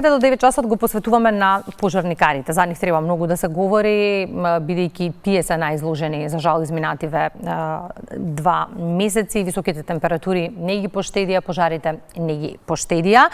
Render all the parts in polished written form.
До 9 часот го посветуваме на пожарникарите. За нив треба многу да се говори, бидејќи тие се најизложени, за жал, изминативе 2 месеци. Високите температури не ги поштедија, пожарите не ги поштедија.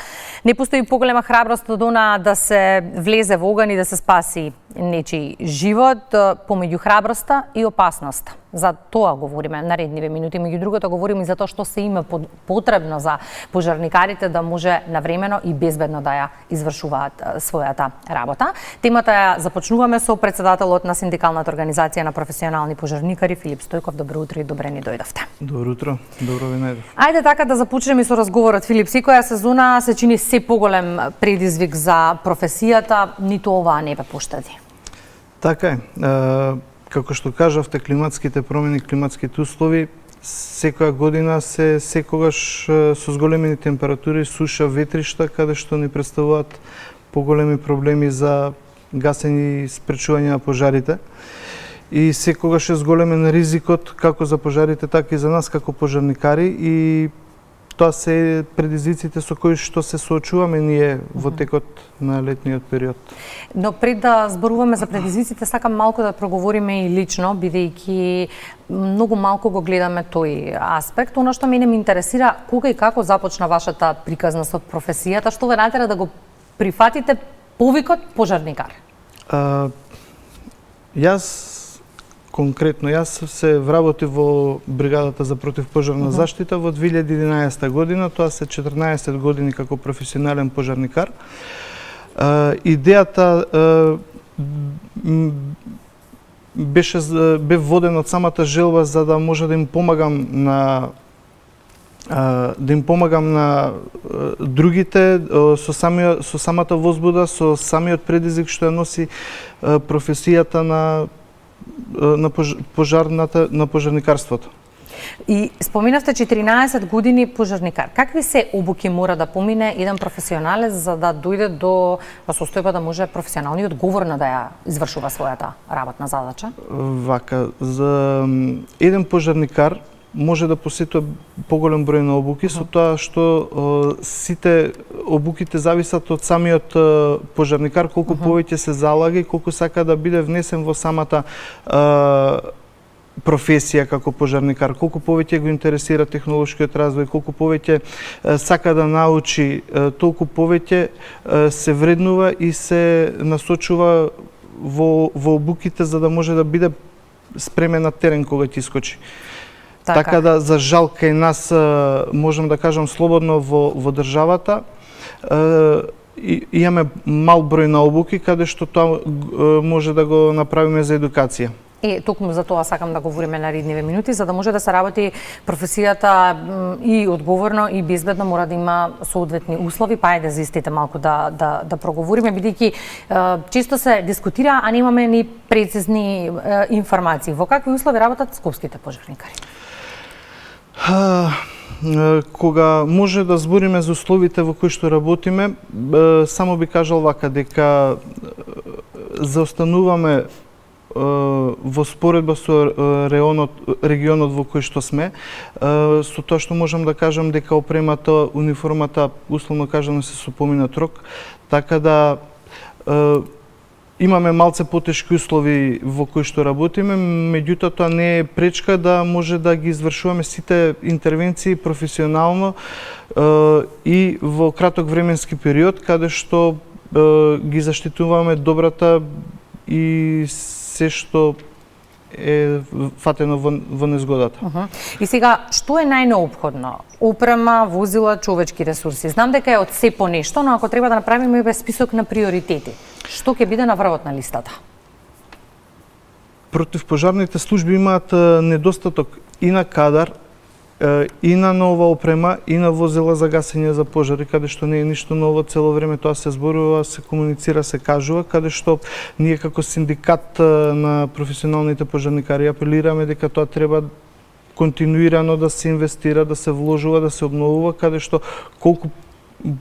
Не постои поголема храброст од она да се влезе во оган и да се спаси нечи живот, помеѓу храброста и опасноста. За тоа говориме наредниве минути, меѓу другото говориме и за тоа што се има потребно за пожарникарите да може навремено и безбедно да ја извршуваат својата работа. Темата ја започнуваме со председателот на Синдикалната организација на професионални пожарникари Филип Стојков. Добро утро и добре ни дојдовте. Добро утро, добро ви најдов. Ајде така да започнеме со разговорот, Филип. Секоја сезона се чини се поголем предизвик за професијата, ниту оваа не бе поштеди. Така е. Како што кажавте, климатските промени, климатските услови секоја година се секогаш со зголемени температури, суша, ветришта, каде што ни представуваат поголеми проблеми за гасење и спречување на пожарите. И секогаш е зголемен ризикот како за пожарите, така и за нас како пожарникари, и тоа се предизвиците со кои што се соочуваме ние во текот на летниот период. Но пред да зборуваме за предизвиците, сакам малку да проговориме и лично, бидејќи многу малку го гледаме тој аспект. Оно што мене ме интересира, кога и како започна вашата приказна со професијата, што ве натера да го прифатите повикот пожарникар? Јас се вработив во бригадата за противпожарна заштита во 2011 година, тоа се 14 години како професионален пожарникар. Идејата бе водена од самата желба за да може да им помагам на другите со самата возбуда, со самиот предизвик што ја носи професијата на пожарникарството. И споминавте 14 години пожарникар. Какви се обуки мора да помине еден професионалец за да дојде до состојба да може професионално и одговорно да ја извршува својата работна задача? Вака, за еден пожарникар може да посетува поголем број на обуки, со тоа што сите обуките зависат од самиот пожарникар, колку повеќе се залага и колку сака да биде внесен во самата професија како пожарникар, колку повеќе го интересира технолошкиот развој, колку повеќе сака да научи, толку повеќе се вреднува и се насочува во обуките за да може да биде спремен на терен кога ќе искочи. Така да, за жал, кај нас, можам да кажам слободно, во државата, имаме мал број на обуки, каде што тоа може да го направиме за едукација. Токму за тоа сакам да говориме наредниве минути, за да може да се работи професијата и одговорно и безбедно, мора да има соодветни услови, па ајде за истите малку да проговориме, бидејќи често се дискутира, а немаме ни прецизни информации. Во какви услови работат скопските пожарникари? Кога може да збориме за условите во кои што работиме, само би кажал вака, дека заостануваме во споредба со регионот во кој што сме, со тоа што можам да кажам дека опремата, униформата, условно кажано, се со поминат рок, така да имаме малце потешки услови во кои што работиме, меѓутоа тоа не е пречка да може да ги извршуваме сите интервенции професионално и во краток временски период, каде што ги заштитуваме добрата и се што е фатено во незгодата. И сега, што е најнеопходно? Опрема, возила, човечки ресурси. Знам дека е од се по нешто, но ако треба да направиме список на приоритети, што ќе биде на врвот на листата? Противпожарните служби имаат недостаток и на кадар, и на нова опрема, и на возила за гасење за пожари, каде што не е ништо ново, цело време тоа се зборува, се комуницира, се кажува, каде што ние како синдикат на професионалните пожарникари апелираме дека тоа треба континуирано да се инвестира, да се вложува, да се обновува, каде што колку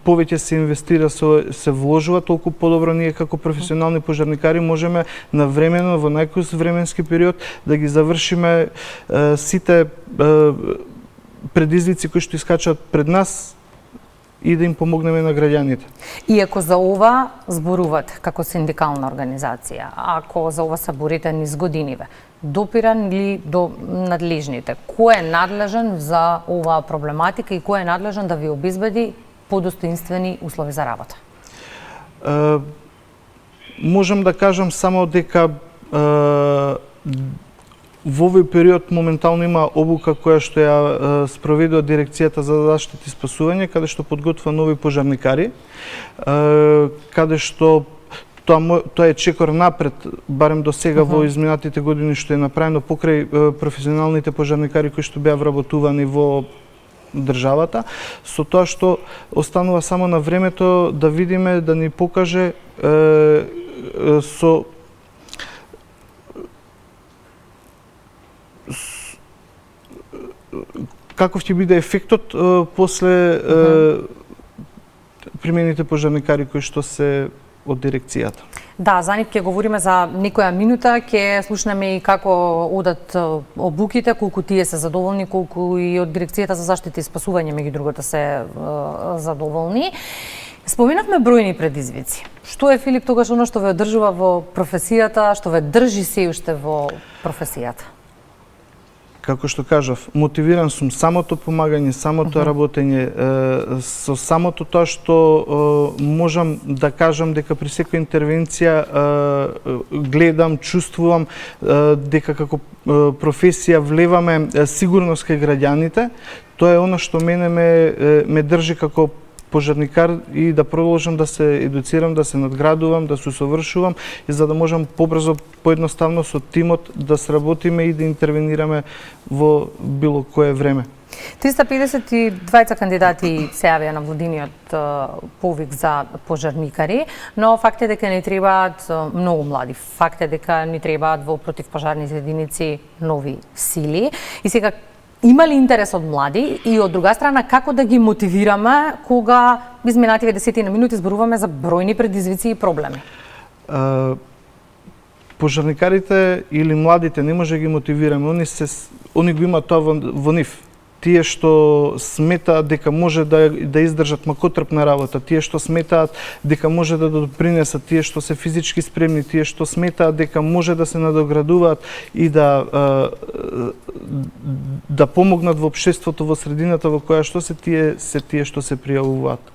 повеќе се инвестира, се вложува, толку подобро ние како професионални пожарникари можеме навремено, во најкус временски период, да ги завршиме сите предизвици кои што искачаат пред нас и да им помогнеме на граѓаните. Иако за ова зборуват како синдикална организација, ако за ова се борите низ годиниве, допиран ли до надлежните? Кој е надлежен за оваа проблематика и кој е надлежен да ви обезбеди подостоинствени услови за работа? Можам да кажам само дека во овој период моментално има обука која што ја спроведува Дирекцијата за заштита и спасување, каде што подготвува нови пожарникари, каде што тоа е чекор напред, барем до сега во изминатите години што е направено покрај професионалните пожарникари кои што беа вработувани во државата, со тоа што останува само на времето да видиме, да ни покаже со каков ќе биде ефектот после примените пожарникари кои што се од дирекцијата. Да, за нив ќе говориме за некоја минута, ќе слушнеме и како одат обуките, колку тие се задоволни, колку и од Дирекцијата за заштита и спасување меѓу другото се задоволни. Споменавме бројни предизвици. Што е, Филип, тогаш оно што ве одржува во професијата, што ве држи се уште во професијата? Како што кажав, мотивиран сум самото помагање, самото работење, со самото тоа што можам да кажам дека при секоја интервенција гледам, чувствувам дека како професија влеваме сигурност кај граѓаните. Тоа е она што мене ме држи како пожарникар и да продолжам да се едуцирам, да се надградувам, да се усовршувам и за да можам побрзо, поедноставно со тимот да сработиме и да интервенираме во било кое време. 352 кандидати се јавија на владиниот повик за пожарникари, но факт е дека ни требаат многу млади. Факт е дека ни требаат во противпожарните единици нови сили. И сега, има ли интерес од млади и од друга страна како да ги мотивираме кога изминативе десетина минути зборуваме за бројни предизвици и проблеми? Пожарникарите или младите не може да ги мотивираме, они го имаат тоа во нив. Тие што сметаат дека може да издржат макотрпна работа, тие што сметаат дека може да допринесат, тие што се физички спремни, тие што сметаат дека може да се надоградуваат и да помогнат во општеството, во средината во која што се тие што се пријавуваат.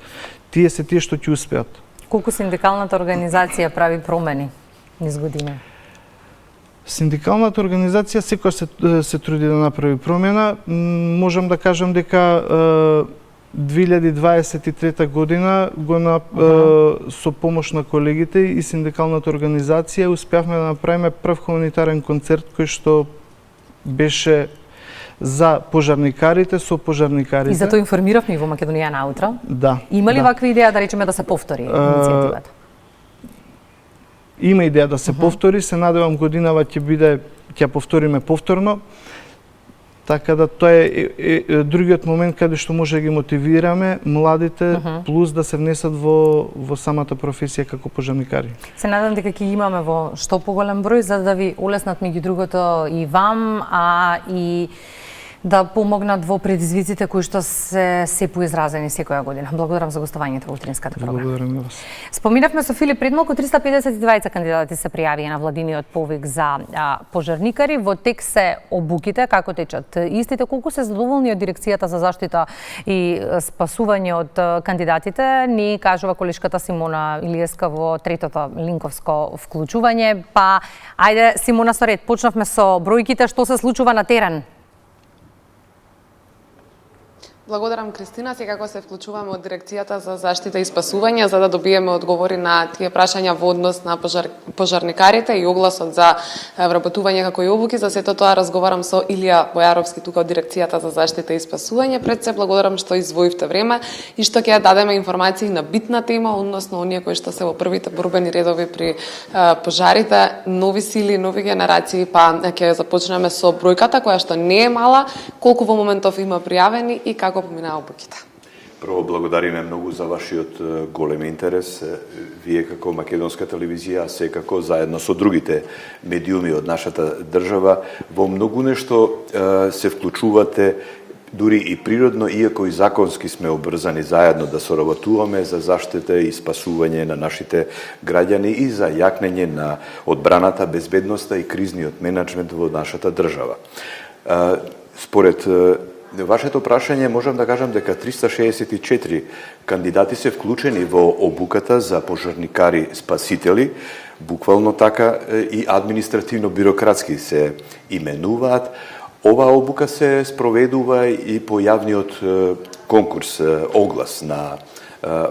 Тие се тие што ќе успеат. Колку синдикалната организација прави промени низ година? Синдикалната организација секој се труди да направи промена. Можам да кажам дека 2023 година со помош на колегите и синдикалната организација успеавме да направиме прв хуманитарен концерт кој што беше за пожарникарите со пожарникарите. И за тоа информиравме во Македонија наутро. Да. Има ли ваква идеја да речеме да се повтори иницијативата? Има идеја да се повтори, се надевам годинава ќе повториме повторно. Така да тоа е другиот момент каде што може да ги мотивираме младите плюс да се внесат во самата професија како пожарникари. Се надам дека ќе имаме во што поголем број за да ви улеснат меѓу другото и вам, и да помогнат во предизвиците кои што се поизразени секоја година. Благодарам за гостувањето во утринската програма. Благодарам на вас. Споминавме со Филип пред малку 352 кандидати се пријавија на владиниот повик за пожарникари. Во тек се обуките, како течат истите, колку се задоволни од Дирекцијата за заштита и спасување од кандидатите, ни кажува колешката Симона Илиеска во третото линковско вклучување. Па, ајде Симона со ред, почнавме со бројките, што се случува на терен. Благодарам, Кристина. Секако се вклучуваме од Дирекцијата за заштита и спасување за да добиеме одговори на тие прашања во однос на пожарникарите и огласот за вработување како и обуки. За сето тоа разговарам со Илија Бојаровски тука од Дирекцијата за заштита и спасување. Пред се благодарам што издвоивте време и што ќе дадеме информации на битна тема, односно оние кои што се во првите борбени редови при пожарите, нови сили, нови генерации, па ќе започнеме со бројката која што не е мала, колку во моментов има пријавени и како поминаа обуките. Прво, благодариме многу за вашиот голем интерес. Вие како македонска телевизија, секако заедно со другите медиуми од нашата држава, во многу нешто се вклучувате дури и природно, иако и законски сме обрзани заедно да соработуваме за заштита и спасување на нашите граѓани и за јакнење на одбраната, безбедноста и кризниот менеджмент во нашата држава. Според вашето прашање можам да кажам дека 364 кандидати се вклучени во обуката за пожарникари спасители, буквално така и административно-бирократски се именуваат. Оваа обука се спроведува и по јавниот конкурс, оглас на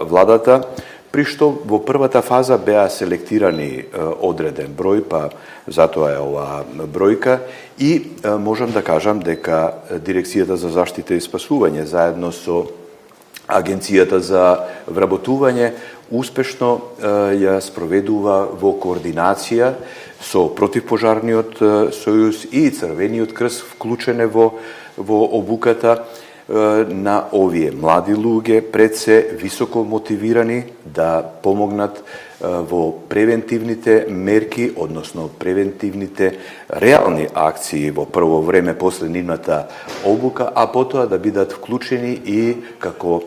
владата, при што во првата фаза беа селектирани одреден број, па затоа е оваа бројка, и можам да кажам дека Дирекцијата за заштита и спасување заедно со Агенцијата за вработување успешно ја спроведува во координација со Противпожарниот сојуз и Црвениот крст вклучене во обуката на овие млади луѓе, пред се високо мотивирани да помогнат во превентивните мерки, односно превентивните реални акции во прво време после нивната обука, а потоа да бидат вклучени и како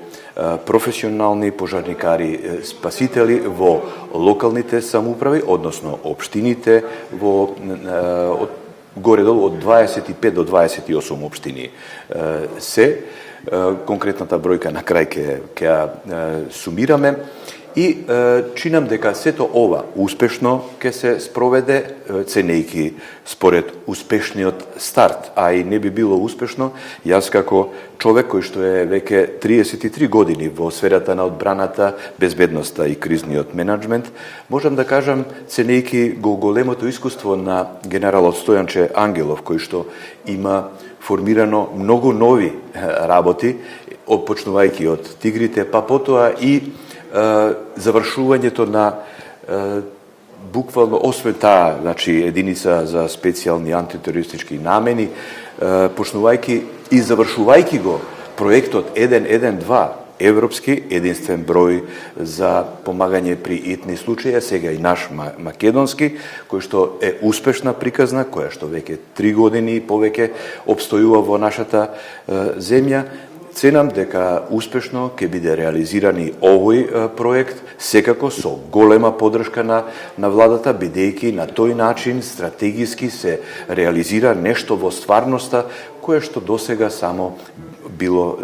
професионални пожарникари спасители во локалните самоуправи, односно општините во горе-долу од 25 до 28 општини се. Конкретната бројка на крај ќе ја сумираме и чинам дека сето ова успешно ќе се спроведе, ценејќи според успешниот старт, а и не би било успешно, јас како човек кој што е веќе 33 години во сферата на одбраната, безбедноста и кризниот менеджмент, можам да кажам, ценејќи го големото искуство на генералот Стојанче Ангелов, кој што има формирано многу нови работи, почнувајќи од тигрите, па потоа и завршувањето на буквално, освен таа, значи, единица за специјални антитерористички намени, почнувајќи и завршувајќи го проектот 112, европски единствен број за помагање при итни случаи, сега и наш македонски, кој што е успешна приказна, која што веќе 3 години и повеќе обстојува во нашата земја. Ценам дека успешно ќе биде реализиран и овој проект, секако со голема поддршка на владата, бидејќи на тој начин стратегиски се реализира нешто во стварноста, кое што досега само било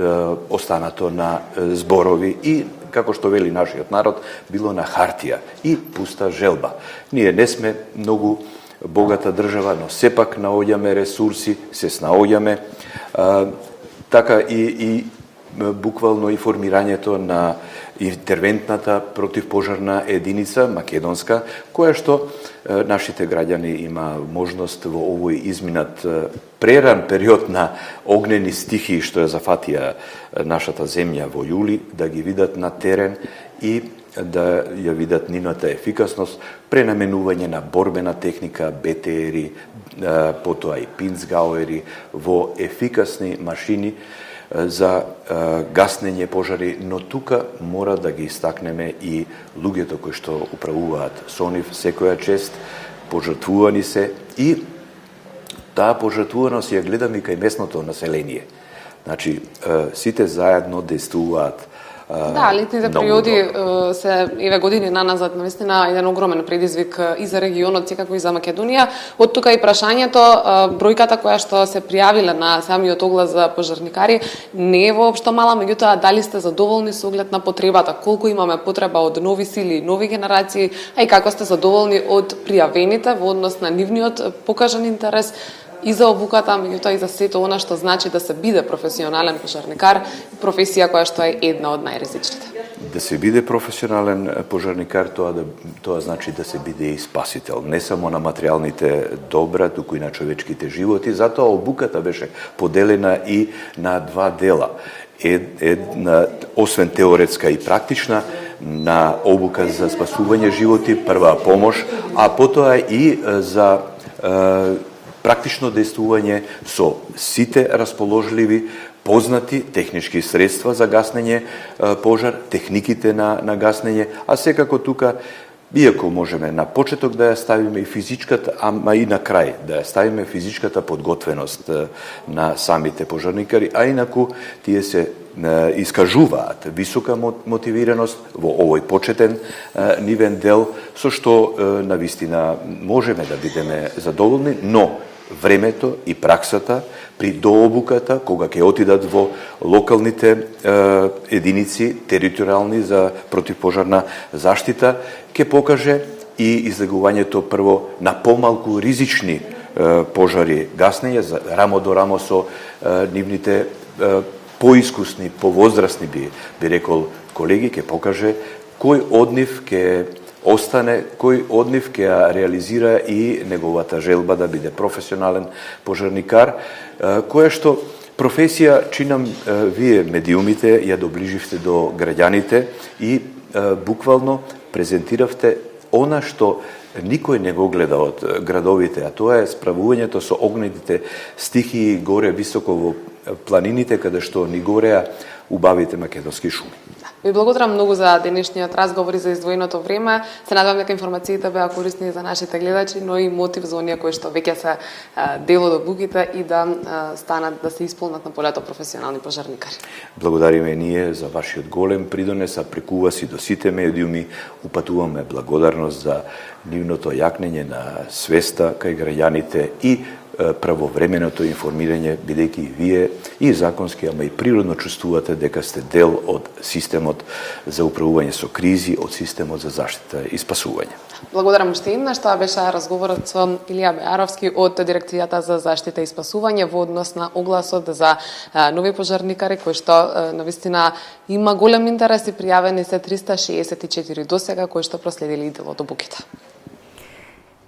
останато на зборови и, како што вели нашиот народ, било на хартија и пуста желба. Ние не сме многу богата држава, но сепак наоѓаме ресурси, се снаоѓаме, така и буквално и формирањето на интервентната противпожарна единица македонска, која што нашите граѓани има можност во овој изминат преран период на огнени стихии што ја зафатија нашата земја во јули, да ги видат на терен и да ја видат нивната ефикасност, пренаменување на борбена техника, БТРи, потоа и пинцгауери во ефикасни машини за гаснење пожари, но тука мора да ги истакнеме и луѓето кои што управуваат со нив секоја чест, пожртвувани се и таа пожртвуваност ја гледаме и кај местното население. Значи, сите заедно действуваат. Да, летните периоди се еве години наназад, навистина еден огромен предизвик и за регионот, секако и за Македонија. Од тука и прашањето, бројката која што се пријавила на самиот оглас за пожарникари не е воопшто мала, меѓутоа дали сте задоволни со оглед на потребата, колку имаме потреба од нови сили, нови генерации, а и како сте задоволни од пријавените во однос на нивниот покажан интерес и за обуката, меѓутоа и за сето она што значи да се биде професионален пожарникар, професија која што е една од најризичните. Да се биде професионален пожарникар, тоа значи да се биде и спасител, не само на материјалните добра, туку и на човечките животи. Затоа обуката беше поделена и на два дела. Една, освен теоретска и практична, на обука за спасување животи, прва помош, а потоа и за практично действување со сите расположливи, познати технички средства за гаснење пожар, техниките на гаснење, а секако тука иако можеме на почеток да ја ставиме и физичката, ама и на крај да ја ставиме физичката подготвеност на самите пожарникари, а инаку тие се искажуваат висока мотивираност во овој почетен нивен дел, со што навистина можеме да бидеме задоволни, но времето и праксата при дообуката, кога ќе отидат во локалните единици територијални за противпожарна заштита, ќе покаже и излегувањето прво на помалку ризични пожари гаснење, рамо до рамо со нивните поискусни, повозрасни би рекол колеги, ќе покаже кој од нив ќе остане, кој од нив ќе ја реализира и неговата желба да биде професионален пожарникар, која што професија, чинам, вие медиумите ја доближивте до граѓаните и буквално презентиравте она што никој не го гледа од градовите, а тоа е справувањето со огнените стихии горе високо во планините, каде што ни гореа убавите македонски шуми. Ви благодарам многу за денешниот разговор и за издвоеното време. Се надевам дека информациите беа корисни за нашите гледачи, но и мотив за оние кои што веќе се дел од обуките и да станат, да се исполнат на полето професионални пожарникари. Благодариме ние за вашиот голем придонес, а преку вас и до сите медиуми упатуваме благодарност за нивното јакнење на свеста кај граѓаните и правовременото информирање, бидејќи и вие и законски, ама и природно чувствувате дека сте дел од системот за управување со кризи, од системот за заштита и спасување. Благодарам уште еднаш, тоа беше разговорот со Илија Беаровски од Дирекцијата за заштита и спасување во однос на огласот за нови пожарникари, кои што навистина има голем интерес и пријавени се 364 досега кои што проследили делот обуките.